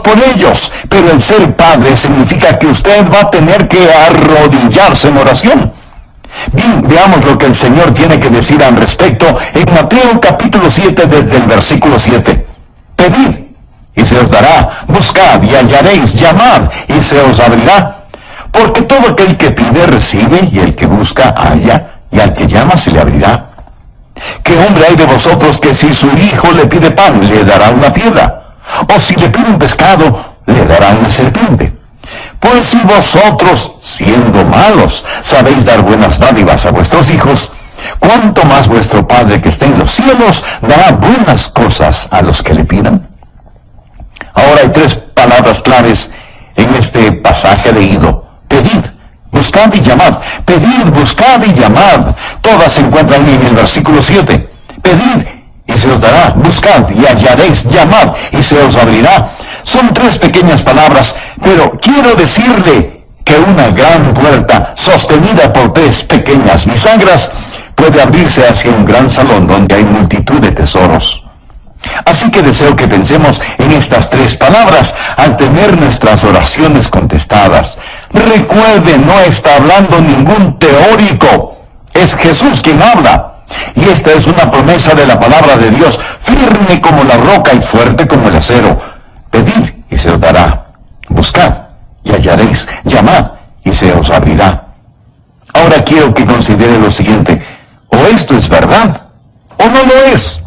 por ellos. Pero el ser padre significa que usted va a tener que arrodillarse en oración. Bien, veamos lo que el Señor tiene que decir al respecto en Mateo capítulo 7 desde el versículo 7. Pedid y se os dará, buscad y hallaréis, llamad y se os abrirá. Porque todo aquel que pide recibe, y el que busca halla, y al que llama se le abrirá. ¿Qué hombre hay de vosotros que si su hijo le pide pan, le dará una piedra? O si le pide un pescado, le dará una serpiente? Pues si vosotros, siendo malos, sabéis dar buenas dádivas a vuestros hijos, ¿cuánto más vuestro Padre que está en los cielos dará buenas cosas a los que le pidan? Ahora hay tres palabras claves en este pasaje leído. Pedid, buscad y llamad. Pedid, buscad y llamad. Todas se encuentran en el versículo 7. Pedid y se os dará. Buscad y hallaréis. Llamad y se os abrirá. Son tres pequeñas palabras, pero quiero decirle que una gran puerta, sostenida por tres pequeñas bisagras, puede abrirse hacia un gran salón donde hay multitud de tesoros. Así que deseo que pensemos en estas tres palabras al tener nuestras oraciones contestadas. Recuerde, no está hablando ningún teórico, es Jesús quien habla. Y esta es una promesa de la palabra de Dios, firme como la roca y fuerte como el acero. Pedid y se os dará, buscad y hallaréis, llamad y se os abrirá. Ahora quiero que considere lo siguiente: o esto es verdad o no lo es.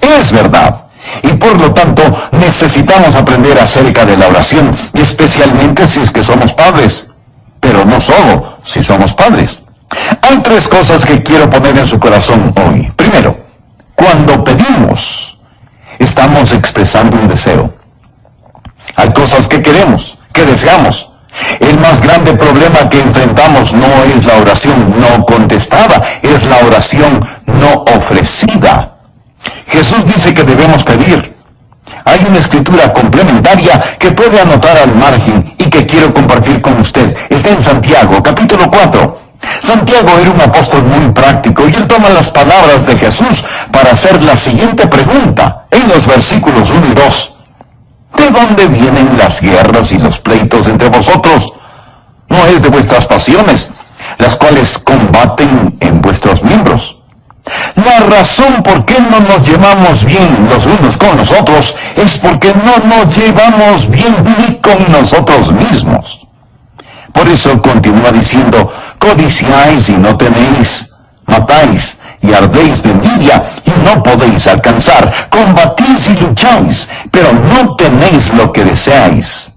Es verdad, y por lo tanto necesitamos aprender acerca de la oración, especialmente si es que somos padres, pero no solo si somos padres. Hay tres cosas que quiero poner en su corazón hoy. Primero, cuando pedimos, estamos expresando un deseo. Hay cosas que queremos, que deseamos. El más grande problema que enfrentamos no es la oración no contestada, es la oración no ofrecida. Jesús dice que debemos pedir. Hay una escritura complementaria que puede anotar al margen y que quiero compartir con usted. Está en Santiago, capítulo 4. Santiago era un apóstol muy práctico y él toma las palabras de Jesús para hacer la siguiente pregunta en los versículos 1 y 2. ¿De dónde vienen las guerras y los pleitos entre vosotros? ¿No es de vuestras pasiones, las cuales combaten en vuestros miembros? La razón por qué no nos llevamos bien los unos con los otros es porque no nos llevamos bien ni con nosotros mismos. Por eso continúa diciendo: codiciáis y no tenéis, matáis y ardéis de envidia y no podéis alcanzar, combatís y lucháis, pero no tenéis lo que deseáis.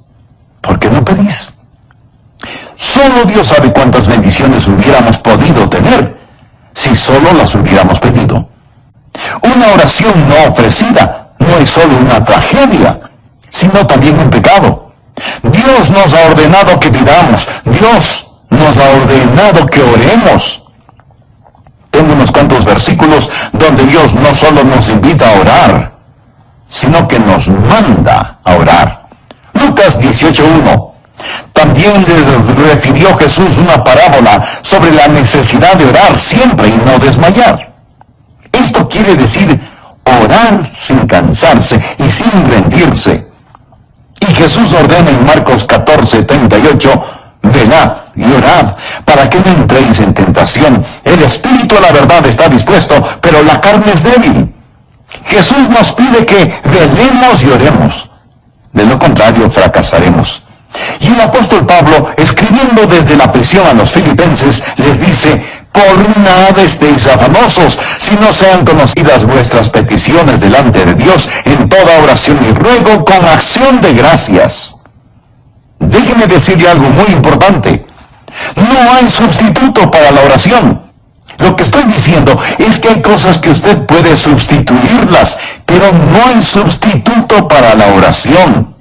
¿Por qué no pedís? Solo Dios sabe cuántas bendiciones hubiéramos podido tener si solo las hubiéramos pedido. Una oración no ofrecida no es solo una tragedia, sino también un pecado. Dios nos ha ordenado que pidamos, Dios nos ha ordenado que oremos. Tengo unos cuantos versículos donde Dios no solo nos invita a orar, sino que nos manda a orar. Lucas 18:1. También les refirió Jesús una parábola sobre la necesidad de orar siempre y no desmayar. Esto quiere decir orar sin cansarse y sin rendirse. Y Jesús ordena en Marcos 14:38, velad y orad para que no entréis en tentación. El espíritu a la verdad está dispuesto, pero la carne es débil. Jesús nos pide que velemos y oremos. De lo contrario, fracasaremos. Y el apóstol Pablo, escribiendo desde la prisión a los filipenses, les dice: por nada estéis afanosos, si no sean conocidas vuestras peticiones delante de Dios en toda oración y ruego con acción de gracias. Déjeme decirle algo muy importante: no hay sustituto para la oración. Lo que estoy diciendo es que hay cosas que usted puede sustituirlas, pero no hay sustituto para la oración.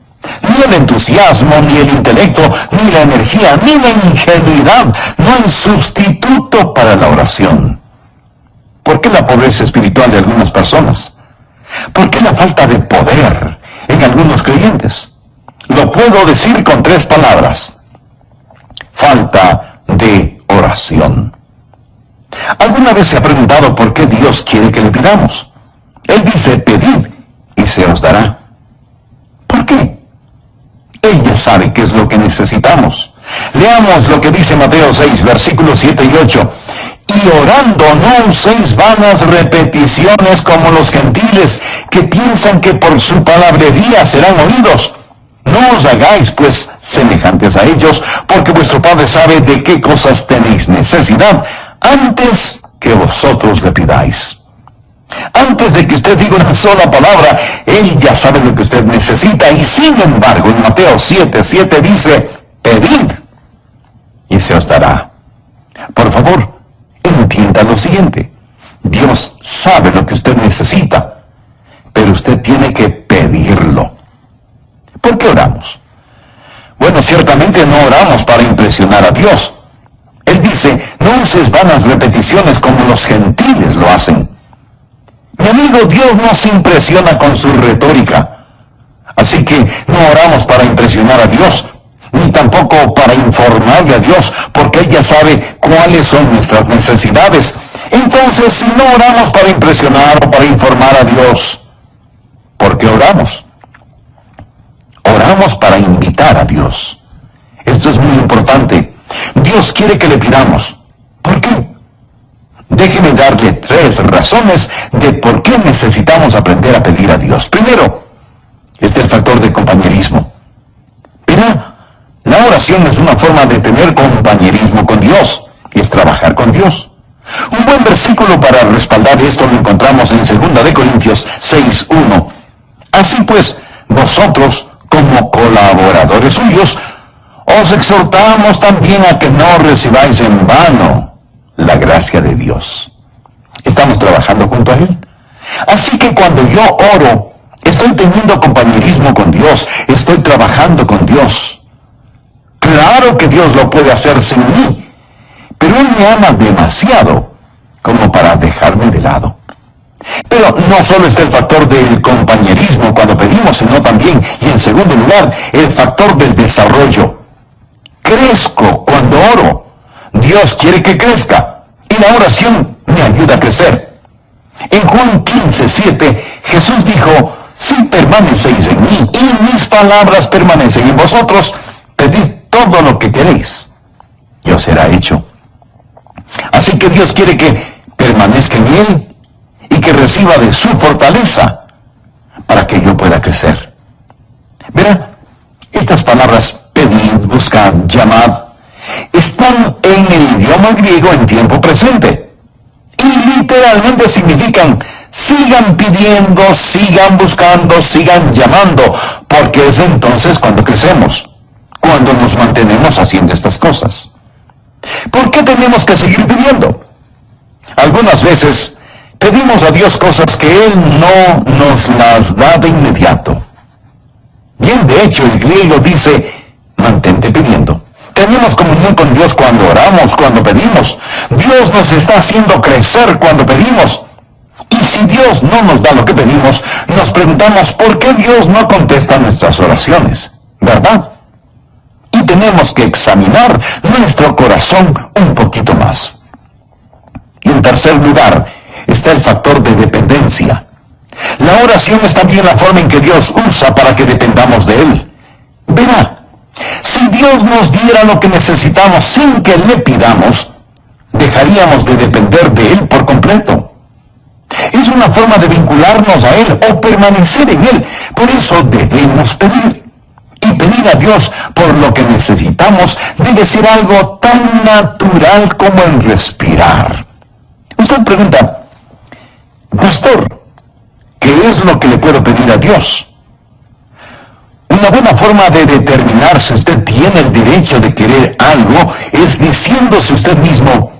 Ni el entusiasmo, ni el intelecto, ni la energía, ni la ingenuidad. No hay sustituto para la oración. ¿Por qué la pobreza espiritual de algunas personas? ¿Por qué la falta de poder en algunos creyentes? Lo puedo decir con tres palabras: falta de oración. ¿Alguna vez se ha preguntado por qué Dios quiere que le pidamos? Él dice: pedid y se os dará. ¿Por qué? Padre sabe qué es lo que necesitamos. Leamos lo que dice Mateo 6, versículos 7 y 8. Y orando no uséis vanas repeticiones como los gentiles, que piensan que por su palabrería serán oídos. No os hagáis, pues, semejantes a ellos, porque vuestro Padre sabe de qué cosas tenéis necesidad, antes que vosotros le pidáis. Antes de que usted diga una sola palabra, Él ya sabe lo que usted necesita, y sin embargo, en Mateo 7:7 dice, pedid, y se os dará. Por favor, entienda lo siguiente. Dios sabe lo que usted necesita, pero usted tiene que pedirlo. ¿Por qué oramos? Bueno, ciertamente no oramos para impresionar a Dios. Él dice, no uses vanas repeticiones como los gentiles lo hacen. Mi amigo, Dios no se impresiona con su retórica. Así que no oramos para impresionar a Dios, ni tampoco para informarle a Dios, porque Él ya sabe cuáles son nuestras necesidades. Entonces, si no oramos para impresionar o para informar a Dios, ¿por qué oramos? Oramos para invitar a Dios. Esto es muy importante. Dios quiere que le pidamos. ¿Por qué? Déjeme darle 3 razones de por qué necesitamos aprender a pedir a Dios. Primero, este es el factor de compañerismo. Mira, la oración es una forma de tener compañerismo con Dios. Es trabajar con Dios. Un buen versículo para respaldar esto lo encontramos en 2 de Corintios 6:1. Así pues, vosotros, como colaboradores suyos, os exhortamos también a que no recibáis en vano la gracia de Dios. Estamos trabajando junto a Él. Así que cuando yo oro, estoy teniendo compañerismo con Dios, estoy trabajando con Dios. Claro que Dios lo puede hacer sin mí, pero Él me ama demasiado como para dejarme de lado. Pero no solo está el factor del compañerismo cuando pedimos, sino también, y en segundo lugar, el factor del desarrollo. Crezco cuando oro. Dios quiere que crezca, y la oración me ayuda a crecer. En Juan 15:7, Jesús dijo, si permanecéis en mí, y mis palabras permanecen en vosotros, pedid todo lo que queréis, y os será hecho. Así que Dios quiere que permanezca en Él, y que reciba de su fortaleza para que yo pueda crecer. Verá, estas palabras, pedid, buscad, llamad, están en el idioma griego en tiempo presente. Y literalmente significan, sigan pidiendo, sigan buscando, sigan llamando, porque es entonces cuando crecemos, cuando nos mantenemos haciendo estas cosas. ¿Por qué tenemos que seguir pidiendo? Algunas veces pedimos a Dios cosas que Él no nos las da de inmediato. Bien, de hecho, el griego dice, mantente pidiendo. Tenemos comunión con Dios cuando oramos, cuando pedimos. Dios nos está haciendo crecer cuando pedimos. Y si Dios no nos da lo que pedimos, nos preguntamos por qué Dios no contesta nuestras oraciones, ¿verdad? Y tenemos que examinar nuestro corazón un poquito más. Y en tercer lugar, está el factor de dependencia. La oración es también la forma en que Dios usa para que dependamos de Él. Verá, si Dios nos diera lo que necesitamos sin que le pidamos, dejaríamos de depender de Él por completo. Es una forma de vincularnos a Él o permanecer en Él. Por eso debemos pedir. Y pedir a Dios por lo que necesitamos debe ser algo tan natural como el respirar. Usted pregunta, pastor, ¿qué es lo que le puedo pedir a Dios? Una buena forma de determinar si usted tiene el derecho de querer algo es diciéndose usted mismo,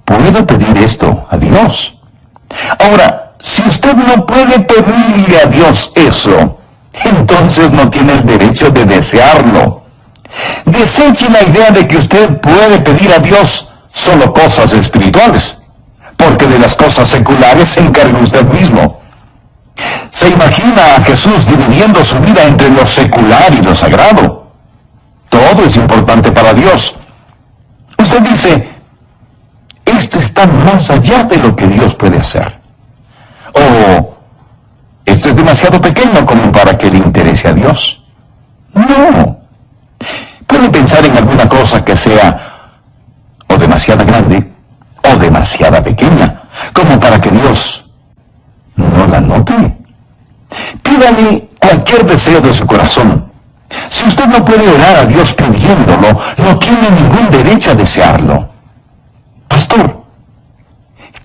¿puedo pedir esto a Dios? Ahora, si usted no puede pedirle a Dios eso, entonces no tiene el derecho de desearlo. Deseche la idea de que usted puede pedir a Dios solo cosas espirituales, porque de las cosas seculares se encarga usted mismo. ¿Se imagina a Jesús dividiendo su vida entre lo secular y lo sagrado? Todo es importante para Dios. Usted dice, esto está más allá de lo que Dios puede hacer. O, esto es demasiado pequeño como para que le interese a Dios. No, No. Puede pensar en alguna cosa que sea o demasiado grande o demasiado pequeña, como para que Dios no la note. Pídale cualquier deseo de su corazón. Si usted no puede orar a Dios pidiéndolo, no tiene ningún derecho a desearlo. Pastor,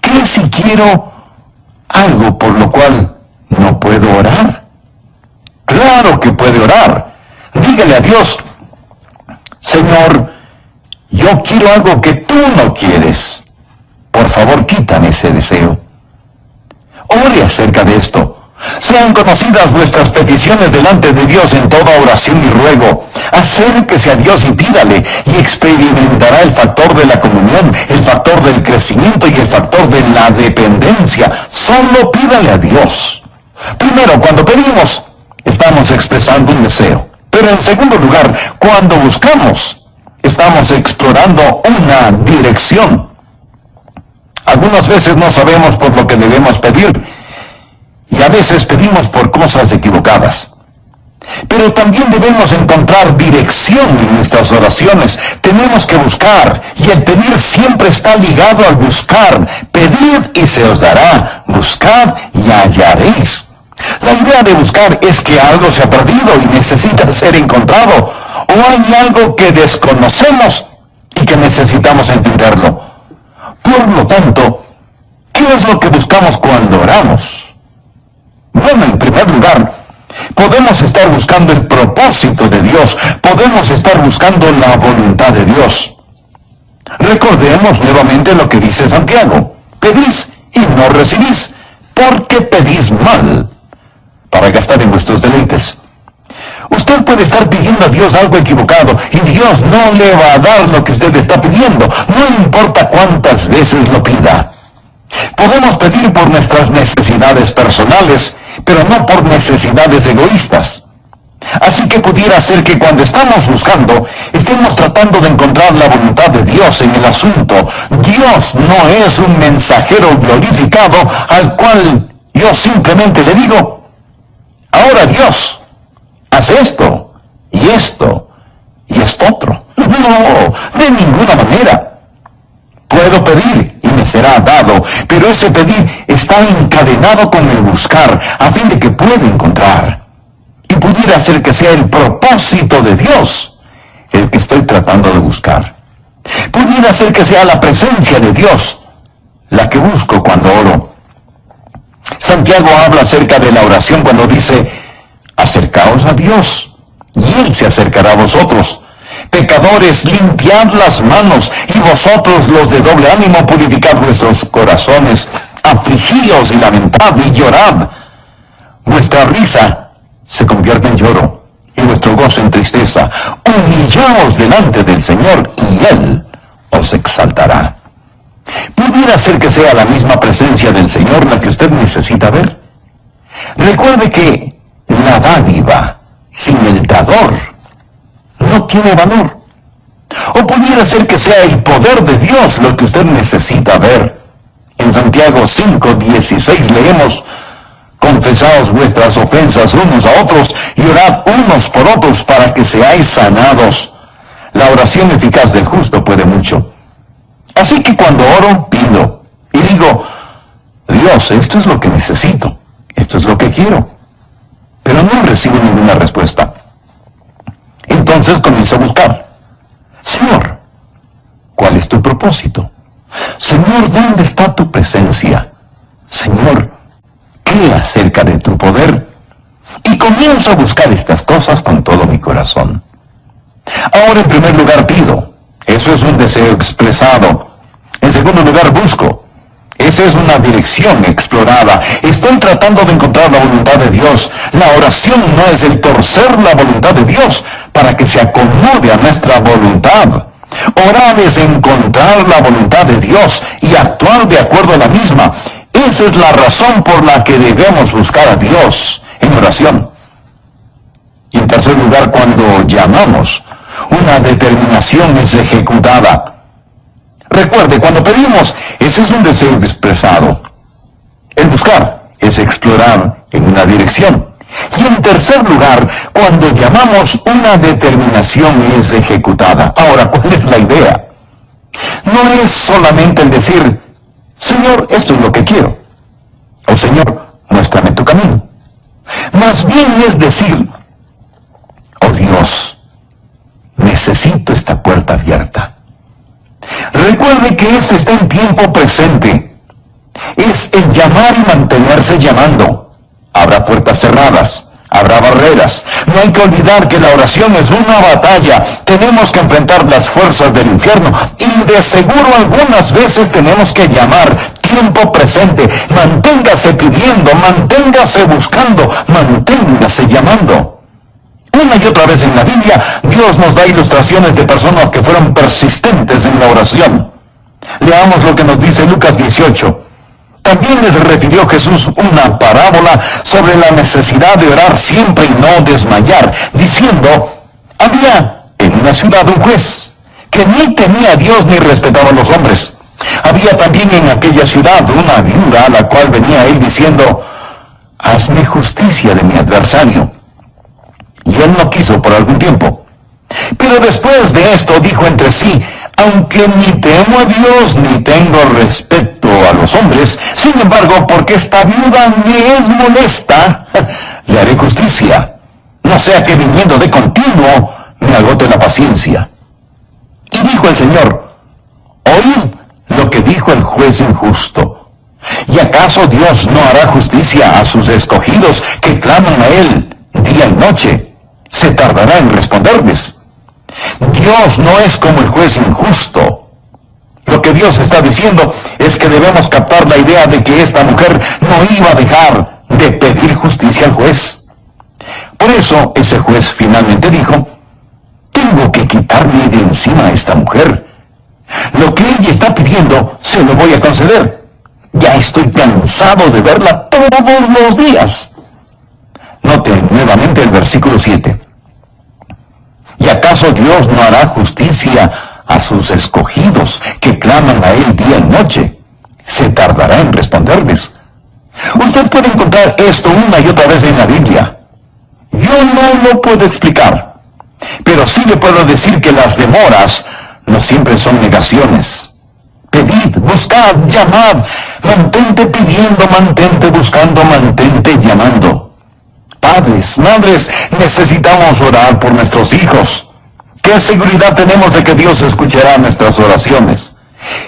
¿qué si quiero algo por lo cual no puedo orar? Claro que puede orar. Dígale a Dios: Señor, yo quiero algo que tú no quieres. Por favor, quítame ese deseo. Ore acerca de esto. Sean conocidas vuestras peticiones delante de Dios en toda oración y ruego. Acérquese a Dios y pídale, y experimentará el factor de la comunión, el factor del crecimiento y el factor de la dependencia. Solo pídale a Dios. Primero, cuando pedimos, estamos expresando un deseo. Pero en segundo lugar, cuando buscamos, estamos explorando una dirección. Algunas veces no sabemos por lo que debemos pedir, y a veces pedimos por cosas equivocadas. Pero también debemos encontrar dirección en nuestras oraciones. Tenemos que buscar, y el pedir siempre está ligado al buscar. Pedid y se os dará. Buscad y hallaréis. La idea de buscar es que algo se ha perdido y necesita ser encontrado, o hay algo que desconocemos y que necesitamos entenderlo. Por lo tanto, ¿qué es lo que buscamos cuando oramos? Bueno, en primer lugar, podemos estar buscando el propósito de Dios, podemos estar buscando la voluntad de Dios. Recordemos nuevamente lo que dice Santiago: pedís y no recibís, porque pedís mal, para gastar en vuestros deleites. Usted puede estar pidiendo a Dios algo equivocado, y Dios no le va a dar lo que usted está pidiendo, no importa cuántas veces lo pida. Podemos pedir por nuestras necesidades personales, pero no por necesidades egoístas. Así que pudiera ser que cuando estamos buscando, estemos tratando de encontrar la voluntad de Dios en el asunto. Dios no es un mensajero glorificado al cual yo simplemente le digo: ahora Dios, haz esto, y esto, y esto otro. No, de ninguna manera. Puedo pedir y me será dado, pero ese pedir está encadenado con el buscar, a fin de que pueda encontrar. Y pudiera ser que sea el propósito de Dios el que estoy tratando de buscar. Pudiera ser que sea la presencia de Dios la que busco cuando oro. Santiago habla acerca de la oración cuando dice: acercaos a Dios, y Él se acercará a vosotros. Pecadores, limpiad las manos, y vosotros los de doble ánimo, purificad vuestros corazones. Afligíos y lamentad y llorad. Vuestra risa se convierte en lloro, y vuestro gozo en tristeza. Humillaos delante del Señor, y Él os exaltará. Pudiera ser que sea la misma presencia del Señor la que usted necesita ver. Recuerde que la dádiva sin el dador no tiene valor. O pudiera ser que sea el poder de Dios lo que usted necesita ver. En Santiago 5:16 leemos: confesaos vuestras ofensas unos a otros y orad unos por otros para que seáis sanados. La oración eficaz del justo puede mucho. Así que cuando oro, pido y digo: Dios, esto es lo que necesito, esto es lo que quiero. Pero no recibo ninguna respuesta. Entonces comienzo a buscar. Señor, ¿cuál es tu propósito? Señor, ¿dónde está tu presencia? Señor, ¿qué acerca de tu poder? Y comienzo a buscar estas cosas con todo mi corazón. Ahora, en primer lugar, pido. Eso es un deseo expresado. En segundo lugar, busco. Esa es una dirección explorada. Estoy tratando de encontrar la voluntad de Dios. La oración no es el torcer la voluntad de Dios para que se acomode a nuestra voluntad. Orar es encontrar la voluntad de Dios y actuar de acuerdo a la misma. Esa es la razón por la que debemos buscar a Dios en oración. Y en tercer lugar, cuando llamamos, una determinación es ejecutada. Recuerde, cuando pedimos, ese es un deseo expresado. El buscar es explorar en una dirección. Y en tercer lugar, cuando llamamos, una determinación es ejecutada. Ahora, ¿cuál es la idea? No es solamente el decir, Señor, esto es lo que quiero. O Señor, muéstrame tu camino. Más bien es decir, oh Dios, necesito esta puerta abierta. Recuerde que esto está en tiempo presente. Es el llamar y mantenerse llamando. Habrá puertas cerradas, habrá barreras. No hay que olvidar que la oración es una batalla. Tenemos que enfrentar las fuerzas del infierno y de seguro algunas veces tenemos que llamar. Tiempo presente. Manténgase pidiendo, manténgase buscando, manténgase llamando. Una y otra vez en la Biblia, Dios nos da ilustraciones de personas que fueron persistentes en la oración. Leamos lo que nos dice Lucas 18. También les refirió Jesús una parábola sobre la necesidad de orar siempre y no desmayar, diciendo, había en una ciudad un juez que ni temía a Dios ni respetaba a los hombres. Había también en aquella ciudad una viuda a la cual venía él diciendo, hazme justicia de mi adversario. Y él no quiso por algún tiempo. Pero después de esto dijo entre sí, aunque ni temo a Dios ni tengo respeto a los hombres, sin embargo, porque esta viuda me es molesta, le haré justicia, no sea que viniendo de continuo me agote la paciencia. Y dijo el Señor, oíd lo que dijo el juez injusto. ¿Y acaso Dios no hará justicia a sus escogidos que claman a Él día y noche? Se tardará en responderles. Dios no es como el juez injusto. Lo que Dios está diciendo es que debemos captar la idea de que esta mujer no iba a dejar de pedir justicia al juez. Por eso ese juez finalmente dijo, tengo que quitarme de encima a esta mujer. Lo que ella está pidiendo se lo voy a conceder. Ya estoy cansado de verla todos los días. Note nuevamente el versículo 7. ¿Y acaso Dios no hará justicia a sus escogidos que claman a Él día y noche? Se tardará en responderles. Usted puede encontrar esto una y otra vez en la Biblia. Yo no lo puedo explicar, pero sí le puedo decir que las demoras no siempre son negaciones. Pedid, buscad, llamad, mantente pidiendo, mantente buscando, mantente llamando. Padres, madres, necesitamos orar por nuestros hijos. ¿Qué seguridad tenemos de que Dios escuchará nuestras oraciones?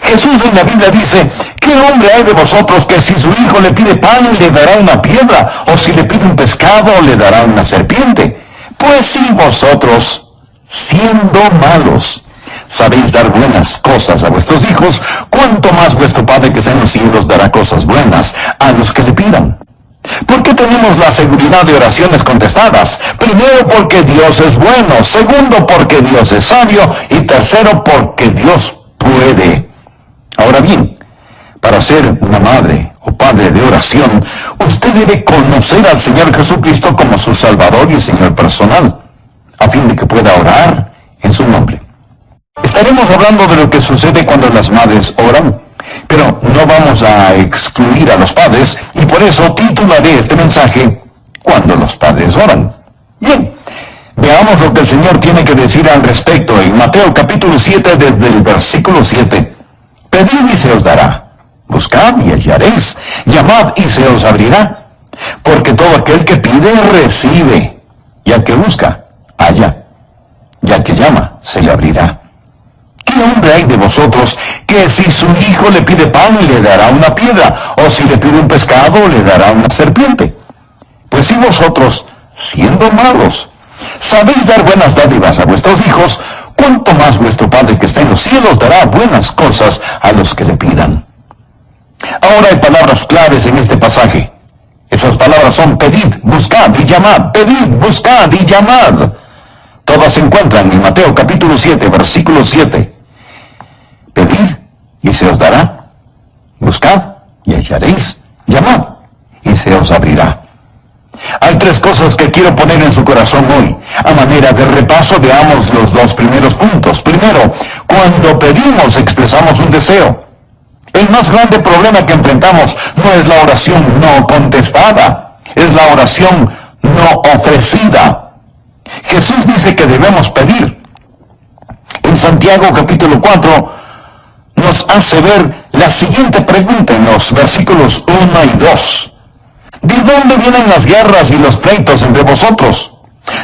Jesús en la Biblia dice, ¿qué hombre hay de vosotros que si su hijo le pide pan le dará una piedra? ¿O si le pide un pescado le dará una serpiente? Pues si vosotros, siendo malos, sabéis dar buenas cosas a vuestros hijos, ¿cuánto más vuestro Padre que está en los cielos dará cosas buenas a los que le pidan? ¿Por qué tenemos la seguridad de oraciones contestadas? Primero, porque Dios es bueno. Segundo, porque Dios es sabio. Y tercero, porque Dios puede. Ahora bien, para ser una madre o padre de oración, usted debe conocer al Señor Jesucristo como su Salvador y Señor personal, a fin de que pueda orar en su nombre. Estaremos hablando de lo que sucede cuando las madres oran, pero no vamos a excluir a los padres, y por eso titularé este mensaje, Cuando los padres oran. Bien, veamos lo que el Señor tiene que decir al respecto en Mateo capítulo 7, desde el versículo 7. Pedid y se os dará, buscad y hallaréis, llamad y se os abrirá, porque todo aquel que pide recibe, y al que busca, halla, y al que llama, se le abrirá. ¿Qué hombre hay de vosotros que si su hijo le pide pan le dará una piedra, o si le pide un pescado le dará una serpiente? Pues si vosotros, siendo malos, sabéis dar buenas dádivas a vuestros hijos, cuánto más vuestro Padre que está en los cielos dará buenas cosas a los que le pidan. Ahora hay palabras claves en este pasaje. Esas palabras son pedid, buscad y llamad, pedid, buscad y llamad. Todas se encuentran en Mateo capítulo 7, versículo 7. Pedid y se os dará, buscad y hallaréis, llamad y se os abrirá. Hay tres cosas que quiero poner en su corazón hoy. A manera de repaso, veamos los dos primeros puntos. Primero, cuando pedimos expresamos un deseo. El más grande problema que enfrentamos no es la oración no contestada, es la oración no ofrecida. Jesús dice que debemos pedir. En Santiago capítulo 4 nos hace ver la siguiente pregunta en los versículos 1 y 2. ¿De dónde vienen las guerras y los pleitos entre vosotros?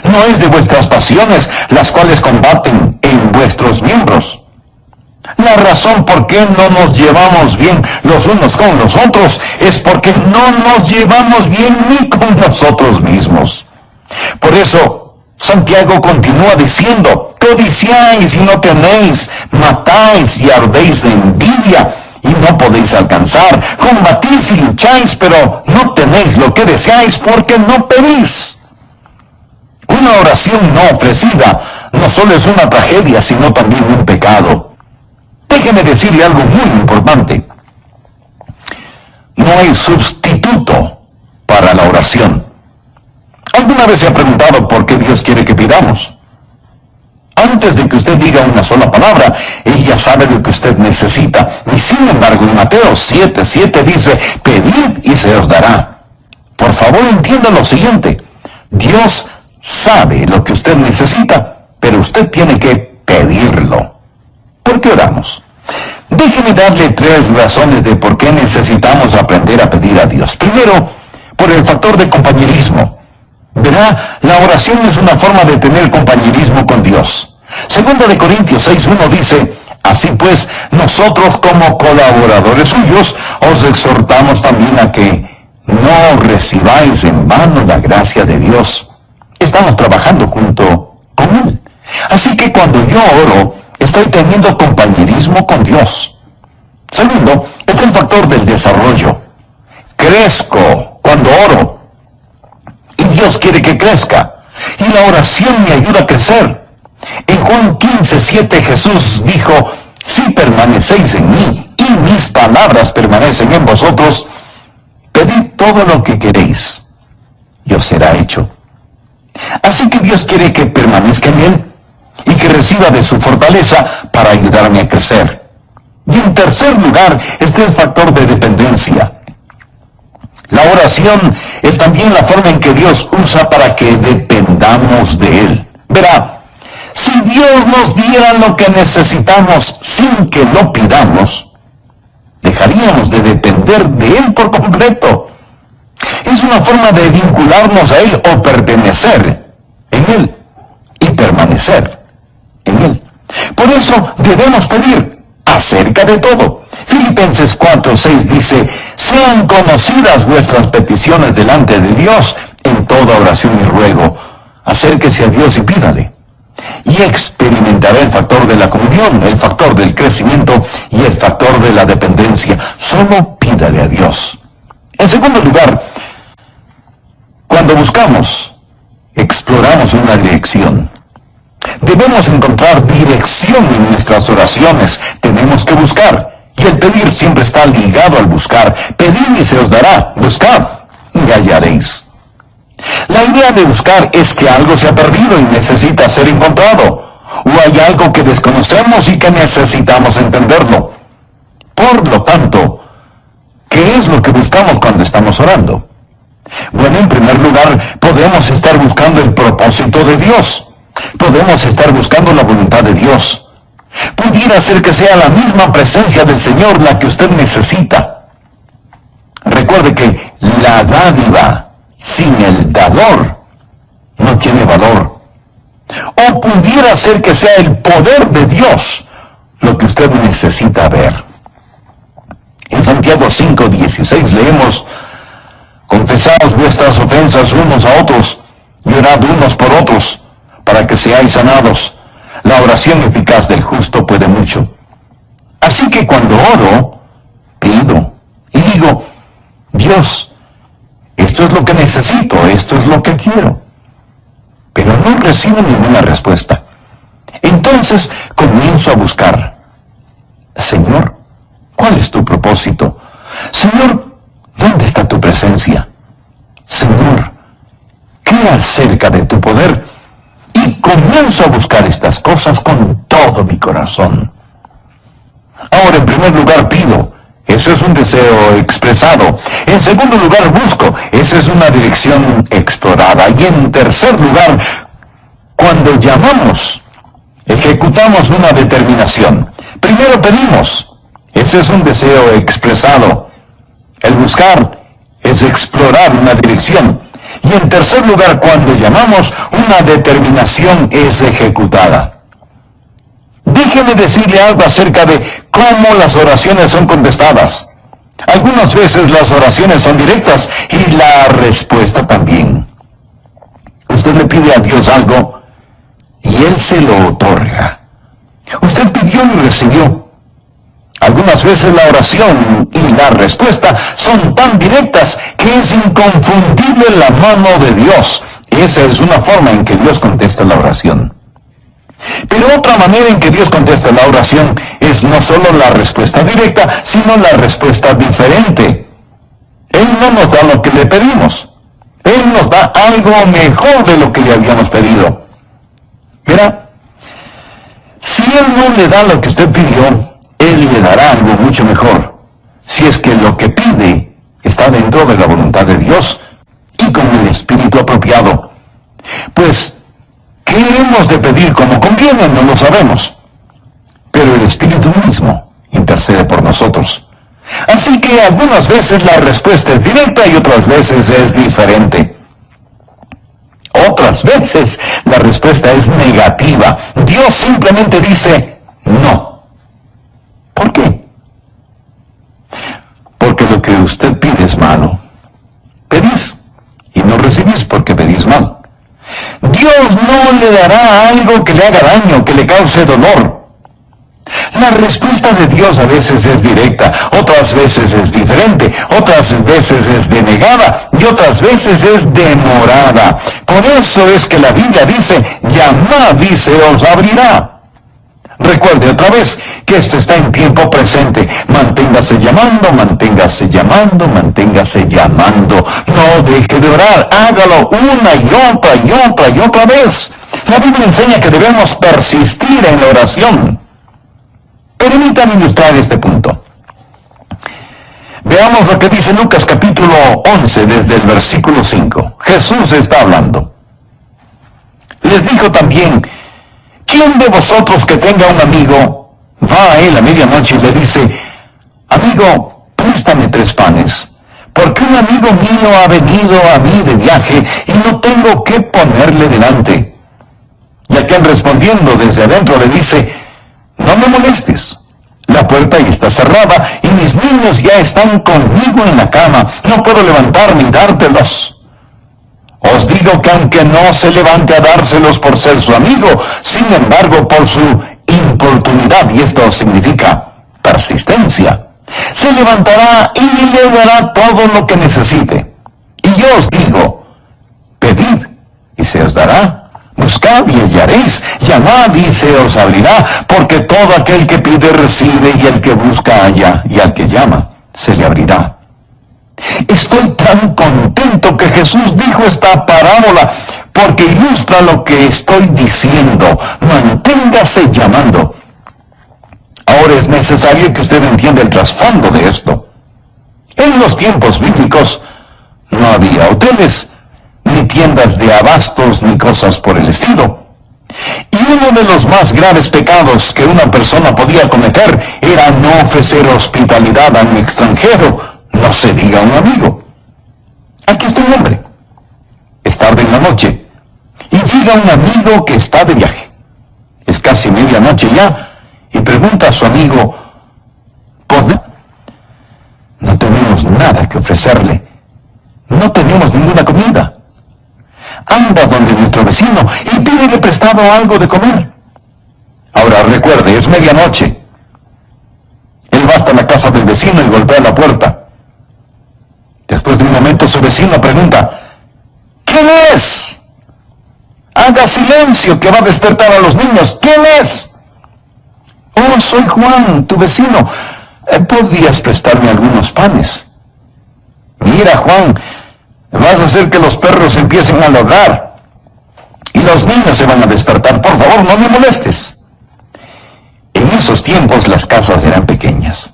¿No es de vuestras pasiones las cuales combaten en vuestros miembros? La razón por qué no nos llevamos bien los unos con los otros es porque no nos llevamos bien ni con nosotros mismos. Por eso, Santiago continúa diciendo: codiciáis y no tenéis, matáis y ardéis de envidia y no podéis alcanzar, combatís y lucháis, pero no tenéis lo que deseáis porque no pedís. Una oración no ofrecida no solo es una tragedia, sino también un pecado. Déjeme decirle algo muy importante. No hay sustituto para la oración. ¿Alguna vez se ha preguntado por qué Dios quiere que pidamos? Antes de que usted diga una sola palabra, Él ya sabe lo que usted necesita. Y sin embargo, en Mateo 7:7 dice: pedid y se os dará. Por favor, entienda lo siguiente. Dios sabe lo que usted necesita, pero usted tiene que pedirlo. ¿Por qué oramos? Déjeme darle 3 razones de por qué necesitamos aprender a pedir a Dios. Primero, por el factor de compañerismo. Verá, la oración es una forma de tener compañerismo con Dios. Segunda de Corintios 6:1 dice: así pues, nosotros como colaboradores suyos os exhortamos también a que no recibáis en vano la gracia de Dios. Estamos trabajando junto con Él. Así que cuando yo oro, estoy teniendo compañerismo con Dios. Segundo, es el factor del desarrollo. Crezco cuando oro. Y Dios quiere que crezca. Y la oración me ayuda a crecer. En Juan 15:7 Jesús dijo: si permanecéis en mí y mis palabras permanecen en vosotros, pedid todo lo que queréis y os será hecho. Así que Dios quiere que permanezca en Él y que reciba de su fortaleza para ayudarme a crecer. Y en tercer lugar está el factor de dependencia. La oración es también la forma en que Dios usa para que dependamos de Él. Verá, si Dios nos diera lo que necesitamos sin que lo pidamos, dejaríamos de depender de Él por completo. Es una forma de vincularnos a Él o pertenecer en Él y permanecer en Él. Por eso debemos pedir acerca de todo. Filipenses 4:6 dice: sean conocidas vuestras peticiones delante de Dios en toda oración y ruego. Acérquese a Dios y pídale. Y experimentará el factor de la comunión, el factor del crecimiento y el factor de la dependencia. Solo pídale a Dios. En segundo lugar, cuando buscamos, exploramos una dirección. Debemos encontrar dirección en nuestras oraciones. Tenemos que buscar. Y el pedir siempre está ligado al buscar. Pedid y se os dará. Buscad y hallaréis. La idea de buscar es que algo se ha perdido y necesita ser encontrado. O hay algo que desconocemos y que necesitamos entenderlo. Por lo tanto, ¿qué es lo que buscamos cuando estamos orando? Bueno, en primer lugar, podemos estar buscando el propósito de Dios. Podemos estar buscando la voluntad de Dios. Pudiera ser que sea la misma presencia del Señor la que usted necesita. Recuerde que la dádiva sin el dador no tiene valor. O pudiera ser que sea el poder de Dios lo que usted necesita ver. En Santiago 5:16 leemos: confesaos vuestras ofensas unos a otros y orad unos por otros, para que seáis sanados. La oración eficaz del justo puede mucho. Así que cuando oro, pido y digo: Dios, esto es lo que necesito, esto es lo que quiero. Pero no recibo ninguna respuesta. Entonces comienzo a buscar: Señor, ¿cuál es tu propósito? Señor, ¿dónde está tu presencia? Señor, ¿qué acerca de tu poder? Y comienzo a buscar estas cosas con todo mi corazón. Ahora, en primer lugar, pido. Eso es un deseo expresado. En segundo lugar, busco. Esa es una dirección explorada. Y en tercer lugar, cuando llamamos, ejecutamos una determinación. Primero pedimos. Ese es un deseo expresado. El buscar es explorar una dirección. Y en tercer lugar, cuando llamamos, una determinación es ejecutada. Déjeme decirle algo acerca de cómo las oraciones son contestadas. Algunas veces las oraciones son directas y la respuesta también. Usted le pide a Dios algo y Él se lo otorga. Usted pidió y recibió. Algunas veces la oración y la respuesta son tan directas que es inconfundible la mano de Dios. Esa es una forma en que Dios contesta la oración. Pero otra manera en que Dios contesta la oración es no solo la respuesta directa, sino la respuesta diferente. Él no nos da lo que le pedimos. Él nos da algo mejor de lo que le habíamos pedido. Verá, si Él no le da lo que usted pidió, Él le dará algo mucho mejor. Si es que lo que pide está dentro de la voluntad de Dios y con el espíritu apropiado. Pues, ¿qué hemos de pedir como conviene? No lo sabemos. Pero el Espíritu mismo intercede por nosotros. Así que algunas veces la respuesta es directa y otras veces es diferente. Otras veces la respuesta es negativa. Dios simplemente dice no. ¿Por qué? Porque lo que usted pide es malo. Pedís y no recibís porque pedís mal. Dios no le dará algo que le haga daño, que le cause dolor. La respuesta de Dios a veces es directa, otras veces es diferente, otras veces es denegada y otras veces es demorada. Por eso es que la Biblia dice, llamad y se os abrirá. Recuerde otra vez que esto está en tiempo presente. Manténgase llamando, manténgase llamando, manténgase llamando. No deje de orar, hágalo una y otra y otra y otra vez. La Biblia enseña que debemos persistir en la oración. Permítanme ilustrar este punto. Veamos lo que dice Lucas capítulo 11 desde el versículo 5. Jesús está hablando. Les dijo también, ¿quién de vosotros que tenga un amigo va a él a medianoche y le dice, amigo, préstame 3 panes, porque un amigo mío ha venido a mí de viaje y no tengo qué ponerle delante? Y aquel respondiendo desde adentro le dice, no me molestes, la puerta ya está cerrada y mis niños ya están conmigo en la cama, no puedo levantarme y dártelos. Os digo que aunque no se levante a dárselos por ser su amigo, sin embargo por su importunidad, y esto significa persistencia, se levantará y le dará todo lo que necesite. Y yo os digo, pedid y se os dará, buscad y hallaréis, llamad y se os abrirá, porque todo aquel que pide recibe y el que busca halla, y al que llama se le abrirá. Estoy tan contento que Jesús dijo esta parábola porque ilustra lo que estoy diciendo. Manténgase llamando. Ahora es necesario que usted entienda el trasfondo de esto. En los tiempos bíblicos no había hoteles, ni tiendas de abastos, ni cosas por el estilo. Y uno de los más graves pecados que una persona podía cometer era no ofrecer hospitalidad a un extranjero, no se diga un amigo. Aquí está un hombre. Es tarde en la noche. Y llega un amigo que está de viaje. Es casi medianoche ya. Y pregunta a su amigo, ¿por? No tenemos nada que ofrecerle. No tenemos ninguna comida. Anda donde nuestro vecino y pídele prestado algo de comer. Ahora recuerde, es medianoche. Él va hasta la casa del vecino y golpea la puerta. Después de un momento su vecino pregunta, ¿quién es? Haga silencio que va a despertar a los niños. ¿Quién es? Oh, soy Juan, tu vecino. ¿Podrías prestarme algunos panes? Mira, Juan, vas a hacer que los perros empiecen a ladrar y los niños se van a despertar. Por favor, no me molestes. En esos tiempos las casas eran pequeñas.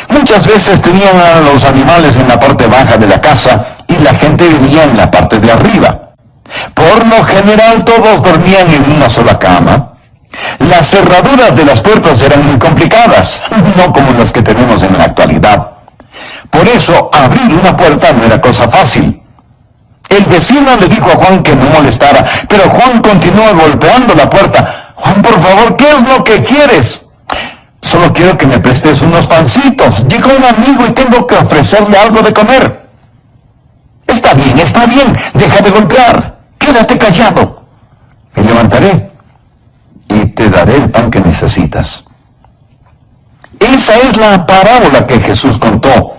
Muchas veces tenían a los animales en la parte baja de la casa y la gente vivía en la parte de arriba. Por lo general todos dormían en una sola cama. Las cerraduras de las puertas eran muy complicadas, no como las que tenemos en la actualidad. Por eso abrir una puerta no era cosa fácil. El vecino le dijo a Juan que no molestara, pero Juan continuó golpeando la puerta. Juan, por favor, ¿qué es lo que quieres? Solo quiero que me prestes unos pancitos. Llegó un amigo y tengo que ofrecerle algo de comer. Está bien, deja de golpear. Quédate callado. Me levantaré y te daré el pan que necesitas. Esa es la parábola que Jesús contó.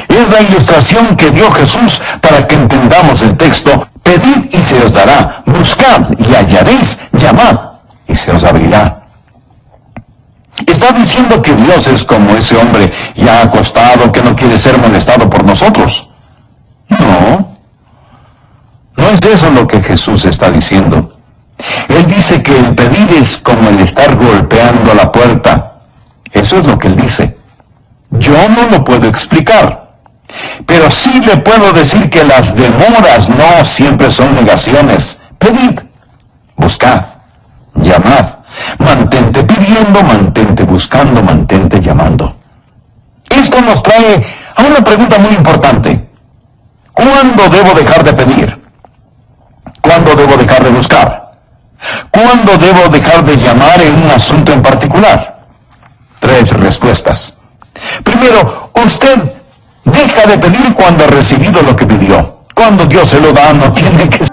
Es la ilustración que dio Jesús para que entendamos el texto. Pedid y se os dará, buscad y hallaréis, llamad y se os abrirá. Está diciendo que Dios es como ese hombre ya acostado que no quiere ser molestado por nosotros. No es eso lo que Jesús está diciendo. Él dice que el pedir es como el estar golpeando la puerta. Eso es lo que él dice. Yo no lo puedo explicar, pero sí le puedo decir que las demoras no siempre son negaciones. Pedid, buscad, llamad, mantente pidiendo, mantente buscando, mantente llamando. Esto nos trae a una pregunta muy importante. ¿Cuándo debo dejar de pedir? ¿Cuándo debo dejar de buscar? ¿Cuándo debo dejar de llamar en un asunto en particular? 3 respuestas. Primero, usted deja de pedir cuando ha recibido lo que pidió. Cuando Dios se lo da, no tiene que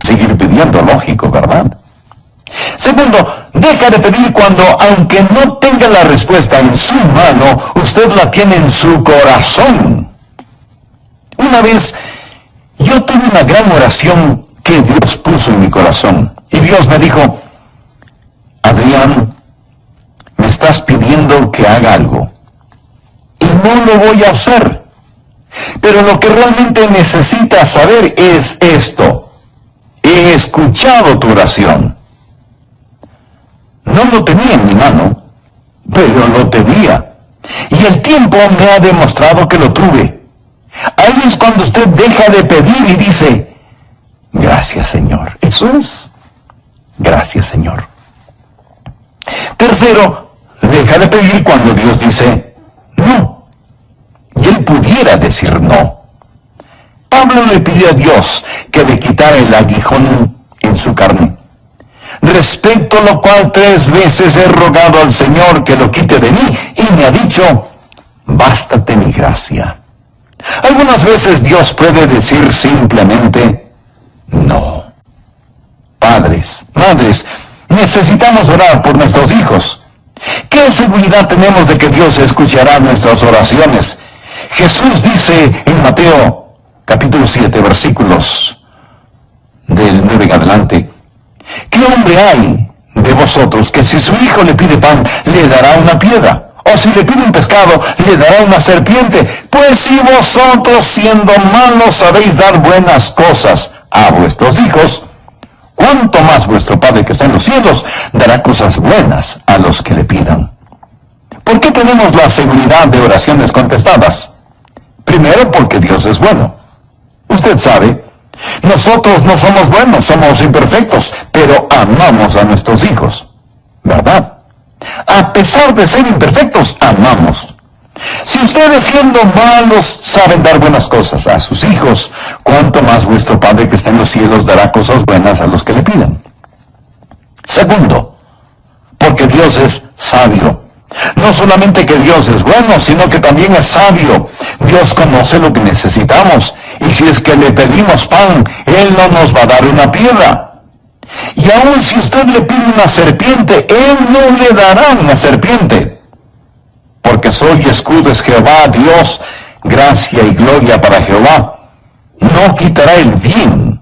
seguir pidiendo, lógico, ¿verdad? Segundo, deja de pedir cuando, aunque no tenga la respuesta en su mano, usted la tiene en su corazón. Una vez, yo tuve una gran oración que Dios puso en mi corazón. Y Dios me dijo, Adrián, me estás pidiendo que haga algo. Y no lo voy a hacer. Pero lo que realmente necesitas saber es esto. He escuchado tu oración. No lo tenía en mi mano, pero lo tenía. Y el tiempo me ha demostrado que lo tuve. Ahí es cuando usted deja de pedir y dice, gracias, Señor. Eso es. Gracias, Señor. Tercero, deja de pedir cuando Dios dice no. Y él pudiera decir no. Pablo le pidió a Dios que le quitara el aguijón en su carne. Respecto a lo cual 3 veces he rogado al Señor que lo quite de mí, y me ha dicho, bástate mi gracia. Algunas veces Dios puede decir simplemente no. Padres, madres, necesitamos orar por nuestros hijos. ¿Qué seguridad tenemos de que Dios escuchará nuestras oraciones? Jesús dice en Mateo capítulo 7, versículos del 9 en adelante, ¿qué hombre hay de vosotros que si su hijo le pide pan, le dará una piedra? O si le pide un pescado, le dará una serpiente. Pues si vosotros, siendo malos, sabéis dar buenas cosas a vuestros hijos, ¿cuánto más vuestro Padre que está en los cielos dará cosas buenas a los que le pidan? ¿Por qué tenemos la seguridad de oraciones contestadas? Primero, porque Dios es bueno. Usted sabe, nosotros no somos buenos, somos imperfectos, pero amamos a nuestros hijos, ¿verdad? A pesar de ser imperfectos, amamos. Si ustedes siendo malos saben dar buenas cosas a sus hijos, ¿cuánto más vuestro Padre que está en los cielos dará cosas buenas a los que le pidan? Segundo, porque Dios es sabio. No solamente que Dios es bueno, sino que también es sabio. Dios conoce lo que necesitamos. Y si es que le pedimos pan, Él no nos va a dar una piedra. Y aun si usted le pide una serpiente, Él no le dará una serpiente. Porque sol y escudo es Jehová, Dios, gracia y gloria para Jehová. No quitará el bien.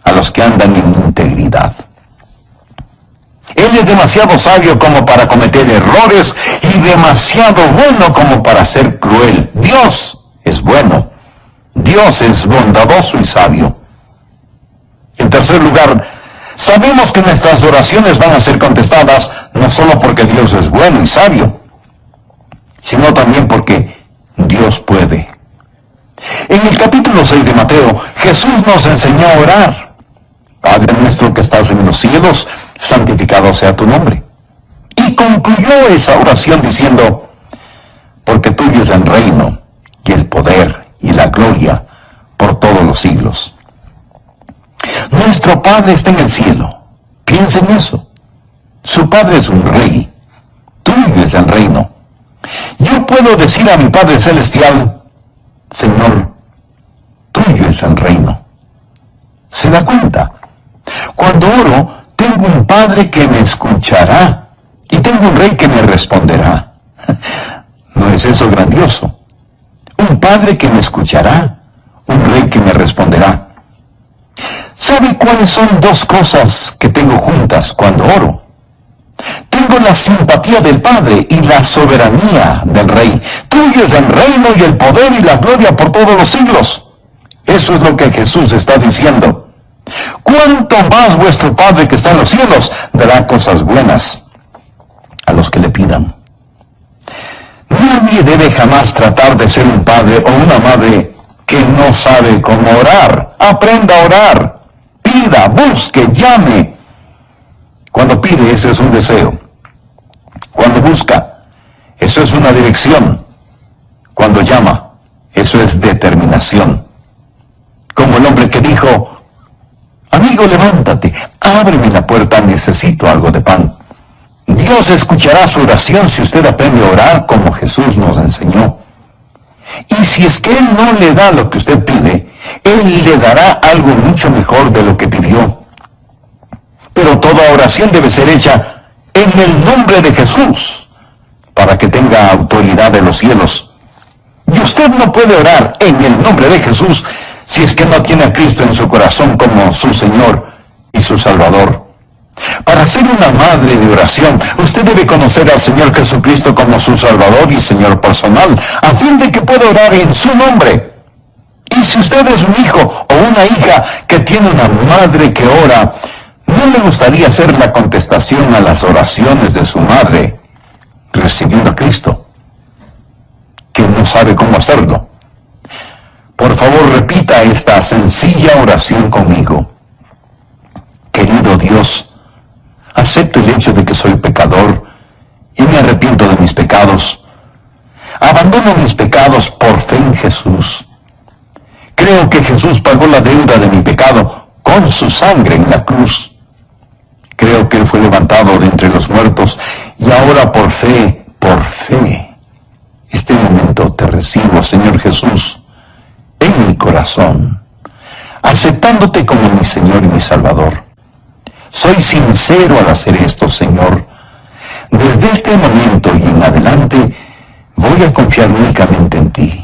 A los que andan en integridad. Él es demasiado sabio como para cometer errores y demasiado bueno como para ser cruel. Dios es bueno. Dios es bondadoso y sabio. En tercer lugar, sabemos que nuestras oraciones van a ser contestadas no solo porque Dios es bueno y sabio, sino también porque Dios puede. En el capítulo 6 de Mateo, Jesús nos enseñó a orar. Padre nuestro que estás en los cielos, santificado sea tu nombre. Y concluyó esa oración diciendo, porque tuyo es el reino, y el poder, y la gloria, por todos los siglos. Nuestro Padre está en el cielo. Piensa en eso. Su Padre es un rey. Tuyo es el reino. Yo puedo decir a mi Padre Celestial, Señor, tuyo es el reino. ¿Se da cuenta? Cuando oro, tengo un Padre que me escuchará y tengo un Rey que me responderá. ¿No es eso grandioso? Un Padre que me escuchará, un Rey que me responderá. ¿Sabe cuáles son dos cosas que tengo juntas cuando oro? Tengo la simpatía del Padre y la soberanía del Rey. Tuyo es el reino y el poder y la gloria por todos los siglos. Eso es lo que Jesús está diciendo. ¿Cuánto más vuestro Padre que está en los cielos dará cosas buenas a los que le pidan? Nadie debe jamás tratar de ser un padre o una madre que no sabe cómo orar. Aprenda a orar. Pida, busque, llame. Cuando pide, eso es un deseo. Cuando busca, eso es una dirección. Cuando llama, eso es determinación. Como el hombre que dijo, amigo, levántate, ábreme la puerta, necesito algo de pan. Dios escuchará su oración si usted aprende a orar como Jesús nos enseñó. Y si es que Él no le da lo que usted pide, Él le dará algo mucho mejor de lo que pidió. Pero toda oración debe ser hecha en el nombre de Jesús, para que tenga autoridad de los cielos. Y usted no puede orar en el nombre de Jesús si es que no tiene a Cristo en su corazón como su Señor y su Salvador. Para ser una madre de oración, usted debe conocer al Señor Jesucristo como su Salvador y Señor personal, a fin de que pueda orar en su nombre. Y si usted es un hijo o una hija que tiene una madre que ora, ¿no le gustaría hacer la contestación a las oraciones de su madre, recibiendo a Cristo, que no sabe cómo hacerlo? Por favor, repita esta sencilla oración conmigo. Querido Dios, acepto el hecho de que soy pecador y me arrepiento de mis pecados. Abandono mis pecados por fe en Jesús. Creo que Jesús pagó la deuda de mi pecado con su sangre en la cruz. Creo que Él fue levantado de entre los muertos y ahora por fe, este momento recibo, Señor Jesús, en mi corazón, aceptándote como mi Señor y mi Salvador. Soy sincero al hacer esto, Señor. Desde este momento y en adelante voy a confiar únicamente en ti.